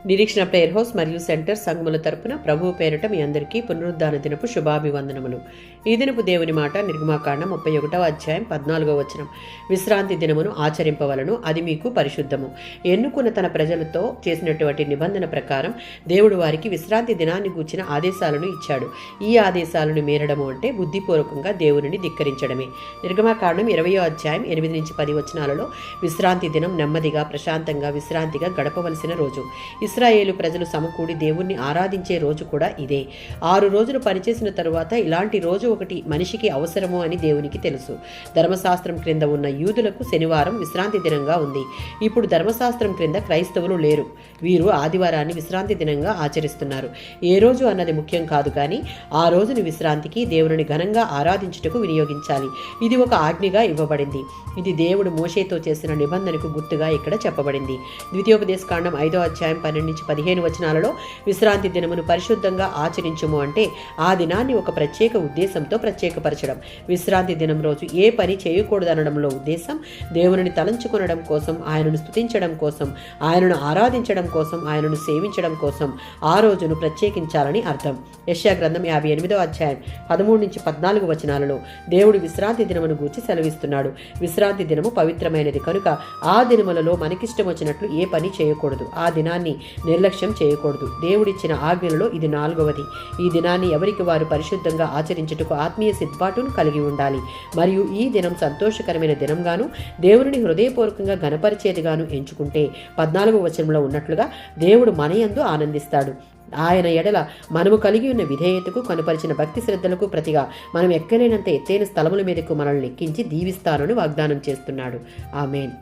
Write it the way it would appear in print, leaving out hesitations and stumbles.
నిరీక్షణ prayer house మరియు centre సంఘముల తరపున ప్రభువు పేరిట మీ అందరికీ పునరుద్ధాన దినపు శుభాభివందనములు. ఈ దినపు దేవుని మాట నిర్గమాకాండం 31వ అధ్యాయం 14వ వచనం. విశ్రాంతి దినమును ఆచరింపవలను, అది మీకు పరిశుద్ధము. ఎన్నుకున్న తన ప్రజలతో చేసినటువంటి నిబంధన ప్రకారం దేవుడు వారికి విశ్రాంతి దినాన్ని గూర్చిన ఆదేశాలను ఇచ్చాడు. ఈ ఆదేశాలను మీరడము అంటే బుద్ధిపూర్వకంగా దేవునిని ధిక్కరించడమే. నిర్గమాకాండం 20వ అధ్యాయం 8 నుంచి 10 వచనాలలో విశ్రాంతి దినం నెమ్మదిగా, ప్రశాంతంగా, విశ్రాంతిగా గడపవలసిన రోజు. ఇశ్రాయేలు ప్రజలు సమకూడి దేవుణ్ణి ఆరాధించే రోజు కూడా ఇదే. 6 రోజులు పనిచేసిన తరువాత ఇలాంటి రోజు ఒకటి మనిషికి అవసరము అని దేవునికి తెలుసు. ధర్మశాస్త్రం క్రింద ఉన్న యూదులకు శనివారం విశ్రాంతి దినంగా ఉంది. ఇప్పుడు ధర్మశాస్త్రం క్రింద క్రైస్తవులు లేరు. వీరు ఆదివారాన్ని విశ్రాంతి దినంగా ఆచరిస్తున్నారు. ఏ రోజు అన్నది ముఖ్యం కాదు, కానీ ఆ రోజుని విశ్రాంతికి, దేవుని ఘనంగా ఆరాధించుటకు వినియోగించాలి. ఇది ఒక ఆజ్ఞగా ఇవ్వబడింది. ఇది దేవుడు మోషేతో చేసిన నిబంధనకు గుర్తుగా ఇక్కడ చెప్పబడింది. ద్వితీయోపదేశకాండం 5వ అధ్యాయం 12 నుంచి 15 వచనాలలో విశ్రాంతి దినమును పరిశుద్ధంగా ఆచరించుము అంటే ఆ దినాన్ని ఒక ప్రత్యేక ఉద్దేశంతో ప్రత్యేకపరచడం. విశ్రాంతి దినం రోజు ఏ పని చేయకూడదనడంలో ఉద్దేశం దేవుని తలంచుకొనడం కోసం, ఆయనను స్తుతించడం కోసం, ఆయనను ఆరాధించడం కోసం, ఆయనను సేవించడం కోసం ఆ రోజును ప్రత్యేకించాలని అర్థం. యెషయా గ్రంథం 58వ అధ్యాయం 13 నుంచి 14 వచనాలలో దేవుడు విశ్రాంతి దినమును గూర్చి సెలవిస్తున్నాడు. విశ్రాంతి దినము పవిత్రమైనది కనుక ఆ దినములలో మనకిష్టం వచ్చినట్లు ఏ పని చేయకూడదు. ఆ దినాన్ని నిర్లక్ష్యం చేయకూడదు. దేవుడిచ్చిన ఆజ్ఞలలో ఇది 4వది. ఈ దినాన్ని ఎవరికి వారు పరిశుద్ధంగా ఆచరించుటకు ఆత్మీయ సిద్ధపాటును కలిగి ఉండాలి. మరియు ఈ దినం సంతోషకరమైన దినంగాను, దేవుని హృదయపూర్వకంగా ఘనపరిచేదిగాను ఎంచుకుంటే 14వ వచనంలో ఉన్నట్లుగా దేవుడు మన యందు ఆనందిస్తాడు. ఆయన ఎడల మనము కలిగి ఉన్న విధేయతకు, కనుపరిచిన భక్తి శ్రద్ధలకు ప్రతిగా మనం ఎక్కలేనంత ఎత్తైన స్థలముల మీదకు మనల్ని ఎక్కించి దీవిస్తానని వాగ్దానం చేస్తున్నాడు. ఆమేన్.